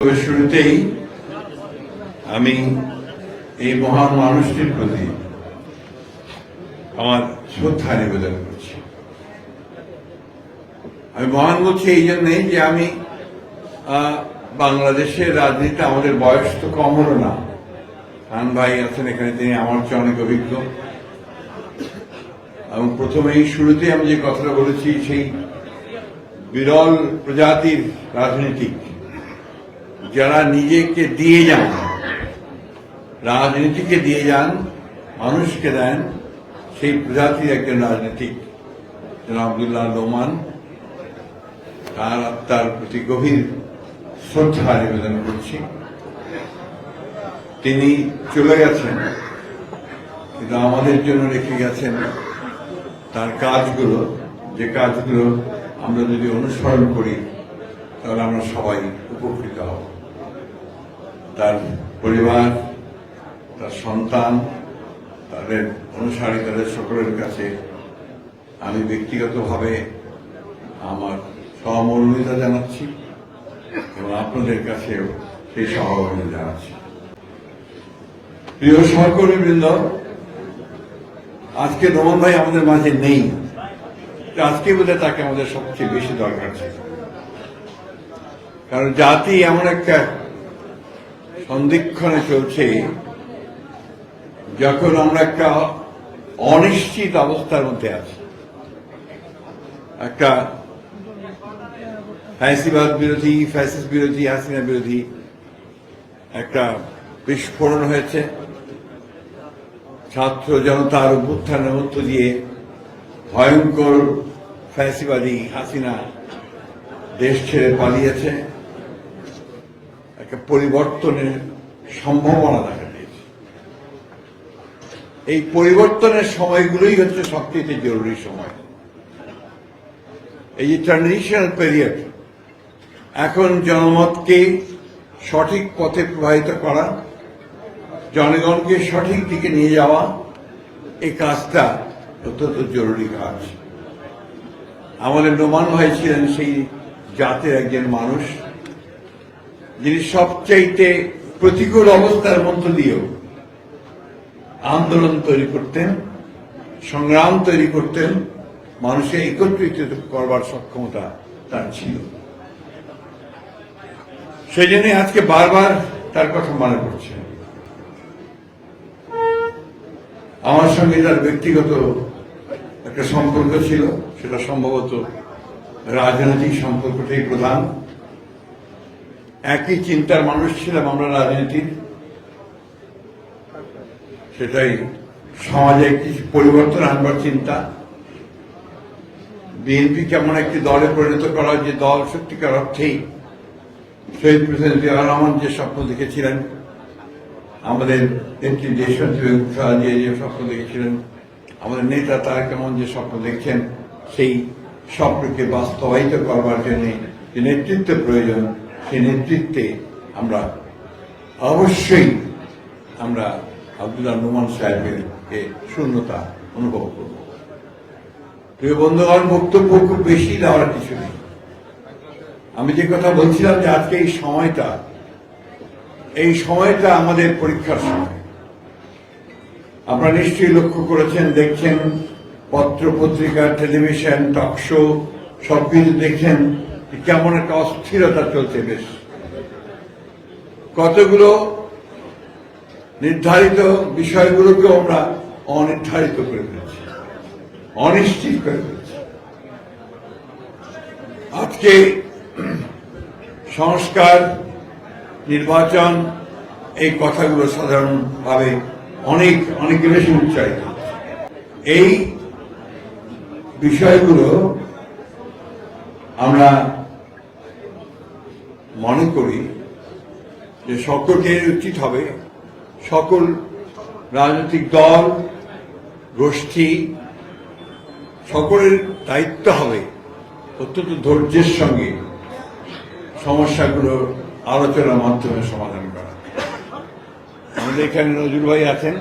শুরুতেই আমি এই মহান মানুষটির প্রতি আমার শ্রদ্ধা নিবেদন করছি। আমি মহান বলছি এই জন্যে যে আমি বাংলাদেশের রাজনীতি, আমাদের বয়স তো কম হলো না। খান ভাই আছেন এখানে, তিনি আমার চেয়ে অনেক অভিজ্ঞ। এবং প্রথমেই শুরুতে আমি যে কথাটা বলেছি, সেই বিরল প্রজাতির রাজনীতিক যারা নিজেকে দিয়ে যান, রাজনীতিকে দিয়ে যান, মানুষকে দেন, সেই প্রজাতির একজন রাজনীতিক জনাব আব্দুল্লাহ নোমান। তার আত্মার প্রতি গভীর শ্রদ্ধা নিবেদন করছি। তিনি চলে গেছেন, কিন্তু আমাদের জন্য রেখে গেছেন তার কাজগুলো, যে কাজগুলো আমরা যদি অনুসরণ করি তাহলে আমরা সবাই উপকৃত হব। তার পরিবার, তার সন্তান, তাদের অনুসারী, তাদের সকলের কাছে আমি ব্যক্তিগতভাবে আমার সহমর্মিতা জানাচ্ছি এবং আপনাদের কাছেও সেই সহমর্মিতা জানাচ্ছি। প্রিয় সহকর্মীবৃন্দ, আজকে নোমান ভাই আমাদের মাঝে নেই। আজকে বোধহয় তাকে আমাদের সবচেয়ে বেশি দরকার ছিল, কারণ জাতি এমন একটা সন্দিক্ষণে চলছে যখন আমরা একটা অনিশ্চিত অবস্থার মধ্যে আছি। একটা ফ্যাসিবাদ বিরোধী, ফ্যাসিস্ট বিরোধী, হাসিনা বিরোধী একটা বিস্ফোরণ হয়েছে। ছাত্র জনতার অভ্যুত্থানের মধ্য দিয়ে ভয়ঙ্কর ফ্যাসিবাদী হাসিনা দেশ ছেড়ে পালিয়েছে। একটা পরিবর্তনের সম্ভাবনা দেখা দিয়েছে। এই পরিবর্তনের সময়গুলোই হচ্ছে সবচেয়ে জরুরি সময়। এই যে ট্রানজিশনাল পিরিয়ড, এখন জনমতকে সঠিক পথে প্রবাহিত করা, জনগণকে সঠিক দিকে নিয়ে যাওয়া, এই কাজটা অত্যন্ত জরুরি কাজ। আমাদের নোমান ভাই ছিলেন সেই জাতের একজন মানুষ যিনি সবচাইতে প্রতিকূল অবস্থার মধ্য দিয়েও আন্দোলন তৈরি করতেন, সংগ্রাম তৈরি করতেন, মানুষকে একত্রিত করবার সক্ষমতা তার ছিল। সেই জন্যই আজকে বারবার তার কথা মনে পড়ছে। আমার সঙ্গে তার ব্যক্তিগত একটা সম্পর্ক ছিল, সেটা সম্ভবত রাজনৈতিক সম্পর্কটাই প্রধান। একই চিন্তার মানুষ ছিলাম আমরা রাজনীতির, সেটাই সমাজে একটি পরিবর্তন আনবার চিন্তা। বিএনপি কেমন একটি দলে পরিণত করা, যে দল সত্যিকার অর্থেই শহীদ প্রেসিডেন্ট জিয়াউর রহমান যে স্বপ্ন দেখেছিলেন, আমাদের নেত্রী দেশনেত্রী বেগম খালেদা জিয়া যে স্বপ্ন দেখেছিলেন, আমাদের নেতা তারা কেমন যে স্বপ্ন দেখছেন, সেই স্বপ্নকে বাস্তবায়িত করবার জন্য যে নেতৃত্ব প্রয়োজন, সেই নেতৃত্বে আমরা অবশ্যই আমরা আব্দুল্লাহ নোমান সাহেবের শূন্যতা অনুভব করব। প্রিয় বন্ধুগণ, বক্তব্য খুব বেশি দেওয়ার কিছু নেই। আমি যে কথা বলছিলাম যে আজকে এই সময়টা আমাদের পরীক্ষার সময়। আপনারা নিশ্চয়ই লক্ষ্য করেছেন, দেখছেন, পত্র পত্রিকা, টেলিভিশন, টক শো সবকিছু দেখছেন কেমন একটা অস্থিরতা চলছে। বেশ কতগুলো নির্ধারিত বিষয়গুলোকে আমরা অনির্ধারিত করে ফেলছি, অনিশ্চিত করে ফেলছি। আজকে সংস্কার, নির্বাচন, এই কথাগুলো সাধারণভাবে অনেক বেশি উচ্চারিত। এই বিষয়গুলো আমরা মনে করি যে সকলের উচিত হবে, সকল রাজনৈতিক দল, গোষ্ঠী, সকলের দায়িত্ব হবে অত্যন্ত ধৈর্যের সঙ্গে সমস্যাগুলো আলোচনার মাধ্যমে সমাধান করা। আমাদের এখানে নজরুল ভাই আছেন,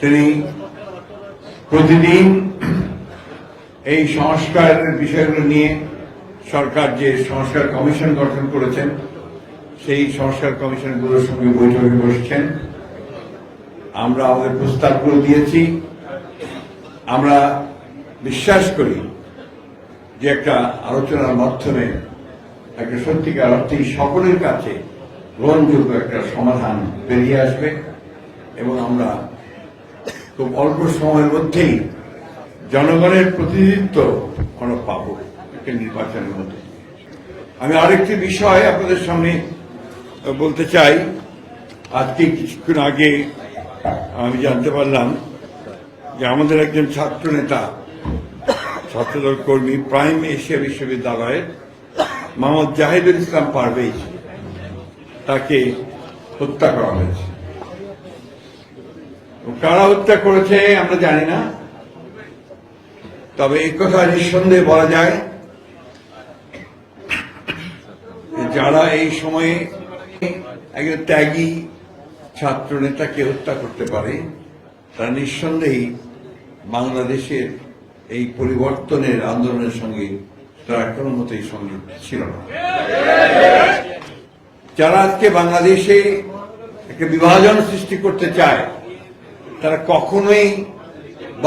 তিনি প্রতিদিন এই সংস্কারের বিষয়গুলো নিয়ে সরকার যে সংস্কার কমিশন গঠন করেছেন, সেই সংস্কার কমিশনগুলোর সঙ্গে বৈঠকে বসছেন। আমরা আমাদের প্রস্তাবগুলো দিয়েছি। আমরা বিশ্বাস করি যে একটা আলোচনার মাধ্যমে একটা সত্যিকার অর্থে সকলের কাছে গ্রহণযোগ্য একটা সমাধান বেরিয়ে আসবে এবং আমরা খুব অল্প সময়ের মধ্যেই জনগণের প্রতিনিধিত্ব আমরা পাবো একটা নির্বাচনের মধ্যে। আমি আরেকটি বিষয় আপনাদের সামনে বলতে চাই। আজকে কিছুক্ষণ আগে আমি জানতে পারলাম যে আমাদের একজন ছাত্র নেতা, ছাত্রদল কর্মী, প্রাইম এশিয়া বিশ্ববিদ্যালয়ের মোহাম্মদ জাহিদুল ইসলাম পারভেজ, তাকে হত্যা করা হয়েছে। কারা হত্যা করেছে আমরা জানি না, তবে এই কথা নিঃসন্দেহে বলা যায় যারা এই সময়ে একজন ত্যাগী ছাত্র নেতাকে হত্যা করতে পারে তারা নিঃসন্দেহেই বাংলাদেশের এই পরিবর্তনের আন্দোলনের সঙ্গে তারা কোনো মতেই সংযুক্ত ছিল না। যারা আজকে বাংলাদেশে একটা বিভাজন সৃষ্টি করতে চায় তারা কখনোই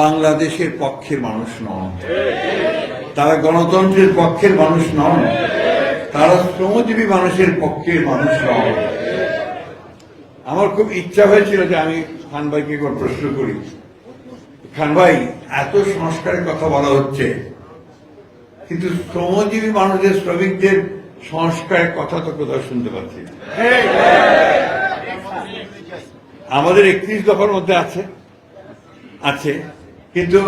বাংলাদেশের পক্ষের মানুষ নন, তারা গণতন্ত্রের পক্ষের মানুষ নন, তারা শ্রমজীবী মানুষের পক্ষের মানুষ নন। আমার খুব ইচ্ছা হয়েছিল যে আমি খান ভাইকে একবার প্রশ্ন করি, খান ভাই, এত সংস্কারের কথা বলা হচ্ছে কিন্তু শ্রমজীবী মানুষদের, শ্রমিকদের সংস্কারের কথা তো কোথাও শুনতে পাচ্ছি না। আমাদের 31 দফার মধ্যে আছে কিন্তু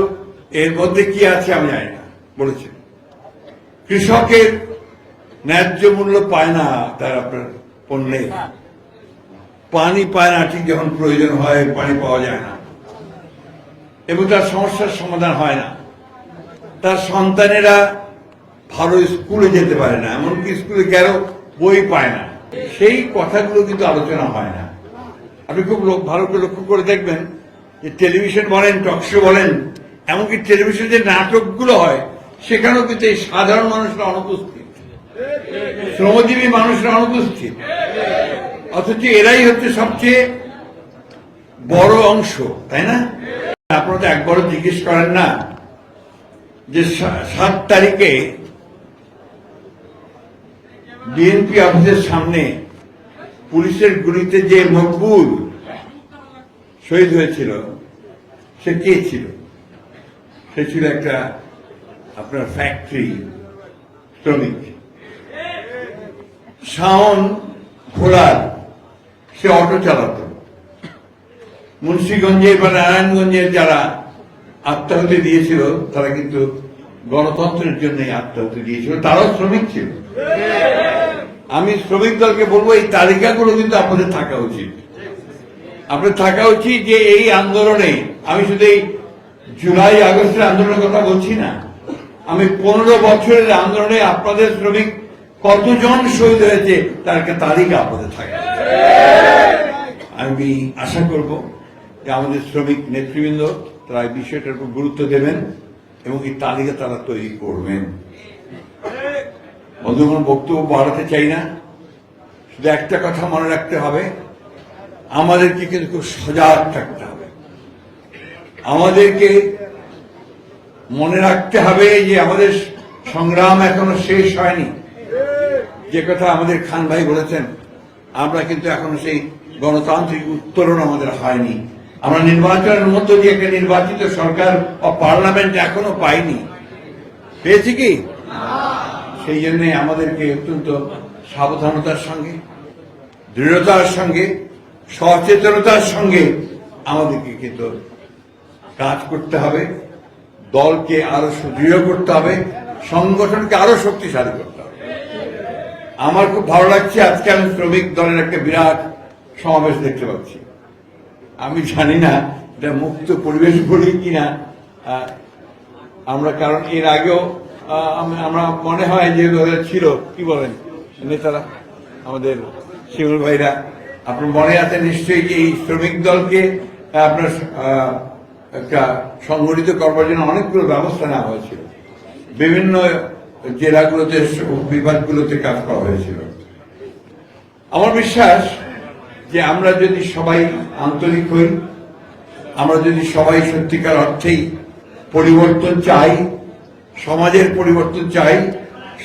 এর মধ্যে কি আছে আমি জানি না। বলেছে কৃষকের ন্যায্য মূল্য পায় না তার আপনার পণ্যে, পানি পায় না, ঠিক যখন প্রয়োজন হয় পানি পাওয়া যায় না এবং তার সমস্যার সমাধান হয় না, তার সন্তানেরা ভালো স্কুলে যেতে পারে না, এমনকি স্কুলে গেলেও বই পায় না। সেই কথাগুলো কিন্তু আলোচনা হয় না। আপনি খুব ভালো করে লক্ষ্য করে দেখবেন যে টেলিভিশন বলেন, টকশো বলেন, এমনকি টেলিভিশনে যে নাটকগুলো হয় সেখানেও কিন্তু এই সাধারণ মানুষরা অনুপস্থিত, শ্রমজীবী মানুষরা অনুপস্থিত, অথচ এরাই হচ্ছে সবচেয়ে বড় অংশ, তাই না? আপনারা তো একবারও জিজ্ঞেস করেন না যে 7 তারিখে বিএনপি অফিসের সামনে পুলিশের গুলিতে যে মকবুল শহীদ হয়েছিল সে কে ছিল? সে ছিল একটা আপনার ফ্যাক্টরি শ্রমিক। শাওন ভোলার সে অটো চালাত। মুন্সিগঞ্জের বা নারায়ণগঞ্জের যারা আত্মাহুতি দিয়েছিল তারা কিন্তু গণতন্ত্রের জন্য আত্মাহুতি দিয়েছিল, তারাও শ্রমিক ছিল। আমি শ্রমিক দলকে বলবো এই তালিকাগুলো কিন্তু আপনাদের থাকা উচিত। আপনার থাকা উচিত যে এই আন্দোলনে, আমি শুধু এই জুলাই আগস্টের আন্দোলনের কথা বলছি না, আমি 15 বছরের আন্দোলনে আপনাদের শ্রমিক কতজন শহীদ হয়েছে তার একটা তালিকা আপনাদের থাকে। আমি আশা করব যে আমাদের শ্রমিক নেতৃবৃন্দ তারা এই বিষয়টার উপর গুরুত্ব দেবেন এবং এই তালিকা তারা তৈরি করবেন। বন্ধুগণ, বক্তব্য বাড়াতে চাই না, শুধু একটা কথা মনে রাখতে হবে, আমাদেরকে কিন্তু খুব সজাগ থাকতে হবে। আমাদেরকে মনে রাখতে হবে যে আমাদের সংগ্রাম এখনো শেষ হয়নি। যে কথা আমাদের খান ভাই বলেছেন, আমরা কিন্তু এখনো সেই গণতান্ত্রিক উত্তরণ আমাদের হয়নি। আমরা নির্বাচনের মধ্য দিয়ে একটা নির্বাচিত সরকার ও পার্লামেন্ট এখনো পাইনি। পেয়েছি কি? সেই জন্য আমাদেরকে অত্যন্ত সাবধানতার সঙ্গে, দৃঢ়তার সঙ্গে, সচেতনতার সঙ্গে আমাদেরকে কিন্তু কাজ করতে হবে। দলকে আরো সুদৃঢ় করতে হবে, সংগঠনকে আরো শক্তিশালী করতে হবে। আমার খুব ভালো লাগছে, আজকে আমি শ্রমিক দলের একটা বিরাট সমাবেশ দেখতে পাচ্ছি। আমি জানি না এটা মুক্ত পরিবেশ বলি কিনা আমরা, কারণ এর আগেও আমরা মনে হয় যে ছিল, কি বলেন নেতারা, আমাদের শিমুল ভাইরা, আপনার মনে আছে নিশ্চয়ই যে এই শ্রমিক দলকে আপনার একটা সংগঠিত করবার জন্য অনেকগুলো ব্যবস্থা নেওয়া হয়েছিল। বিভিন্ন জেলাগুলোতে, বিভাগগুলোতে কাজ করা হয়েছিল। আমার বিশ্বাস যে আমরা যদি সবাই আন্তরিক হই, আমরা যদি সবাই সত্যিকার অর্থেই পরিবর্তন চাই, সমাজের পরিবর্তন চাই,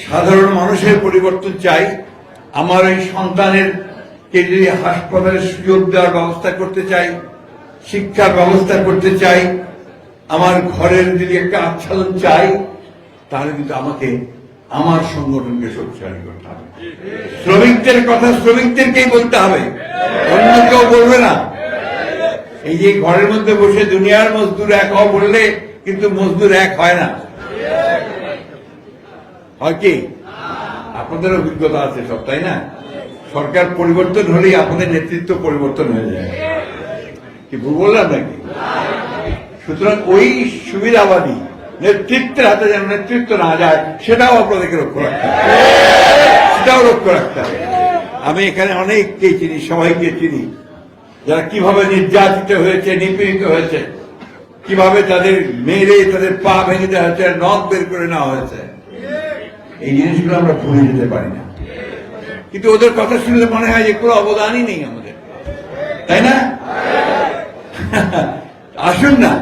সাধারণ মানুষের পরিবর্তন চাই, আমার এই সন্তানের কে যদি হাসপাতালের সুযোগ দেওয়ার ব্যবস্থা করতে চাই, শিক্ষার ব্যবস্থা করতে চাই, আমার ঘরের যদি একটা আচ্ছাদন চাই, তাহলে কিন্তু আমাকে আমার সংগঠনকে শক্তিশালী করতে হবে। শ্রমিকদের কথা শ্রমিকদেরকেই বলতে হবে, অন্য কেউ বলবে না। এই যে ঘরের মধ্যে বসে দুনিয়ার মজদুর এক হওয়া বললে কিন্তু মজদুর এক হয় না, হয় কি? আপনাদের অভিজ্ঞতা আছে সব, তাই না? সরকার পরিবর্তন হলেই আপনাদের নেতৃত্ব পরিবর্তন হয়ে যায়, কি ভুল বললাম নাকি? সুতরাং ওই সুবিধাবাদী নেতৃত্বের হাতে যেন নেতৃত্ব না যায়, সেটাও আপনাদেরকে লক্ষ্য রাখতে হবে, সেটাও লক্ষ্য রাখতে হবে। আমি এখানে অনেককে চিনি, সবাইকে চিনি, যারা কিভাবে নির্যাতিত হয়েছে, নিপীড়িত হয়েছে, কিভাবে তাদের মেরে তাদের পা ভেঙে দেওয়া হয়েছে, নখ বের করে নেওয়া হয়েছে। এই জিনিসগুলো আমরা ভুলে যেতে পারি না, কিন্তু ওদের কথা শুনলে মনে হয় যে কোনো অবদানই নেই আমাদের, তাই না? আসুন না,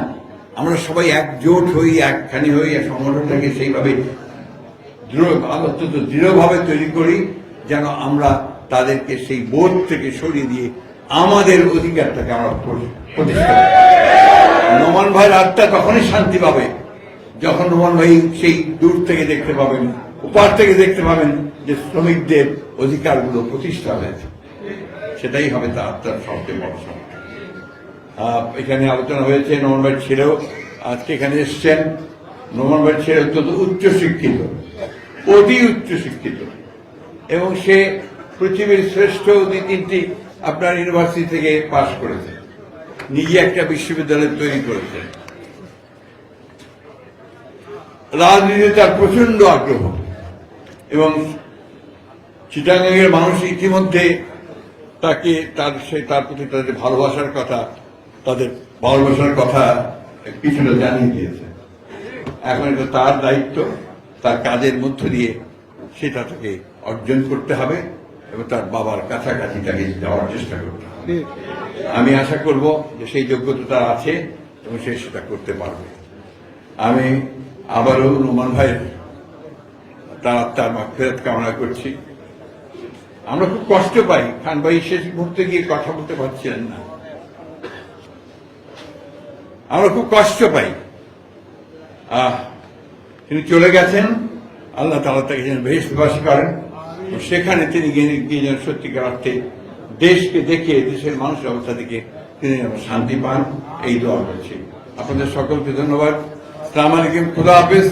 আমরা সবাই একজোট হই, একখানি হই, সংগঠনটাকে সেইভাবে অত্যন্ত দৃঢ়ভাবে তৈরি করি, যেন আমরা তাদেরকে সেই বোধ থেকে সরিয়ে দিয়ে আমাদের অধিকারটাকে আমরা প্রতিষ্ঠা করি। নোমান ভাইয়ের আত্মা তখনই শান্তি পাবে যখন নোমান ভাই সেই দূর থেকে দেখতে পাবেন, উপার থেকে দেখতে পাবেন যে শ্রমিকদের অধিকারগুলো প্রতিষ্ঠা হয়েছে। সেটাই হবে তার আত্মার সবচেয়ে বড় সমস্যা। এখানে আলোচনা হয়েছে, নোমান ভাই ছেলেও আজকে এখানে এসছেন। নোমান ভাই ছেলে অত্যন্ত উচ্চশিক্ষিত, অতি উচ্চশিক্ষিত, এবং সে পৃথিবীর শ্রেষ্ঠ 2-3টি আপনার ইউনিভার্সিটি থেকে পাশ করেছে, নিজে একটা বিশ্ববিদ্যালয় তৈরি করেছে। রাজনীতিতে তার প্রচন্ড আগ্রহ, এবং চিটাগাংয়ের মানুষ ইতিমধ্যে তাকে তার প্রতি তাদের ভালোবাসার কথা কিছুটা জানিয়ে দিয়েছে। এখন এটা তার দায়িত্ব, তার কাজের মধ্য দিয়ে সেটা তাকে অর্জন করতে হবে এবং তার বাবার কাছাকাছি তাকে যাওয়ার চেষ্টা করতে হবে। আমি আশা করব যে সেই যোগ্যতা তার আছে এবং সে সেটা করতে পারবে। আমি আবারও নোমান ভাইয়ের তার মাগফিরাত কামনা করছি। আমরা খুব কষ্ট পাই, খান ভাই শেষ মুহূর্তে গিয়ে কথা বলতে পারছিলেন না, আমরা খুব কষ্ট পাই। তিনি চলে গেছেন, আল্লাহ তাআলা তাকে যেন বেহেশতবাসী করেন, সেখানে তিনি গিয়ে যেন সত্যিকার অর্থে দেশকে দেখে, দেশের মানুষের অবস্থা দেখে তিনি যেন শান্তি পান, এই দোয়া করছি। আপনাদের সকলকে ধন্যবাদ। আসসালামু আলাইকুম, খুদা হাফেজ।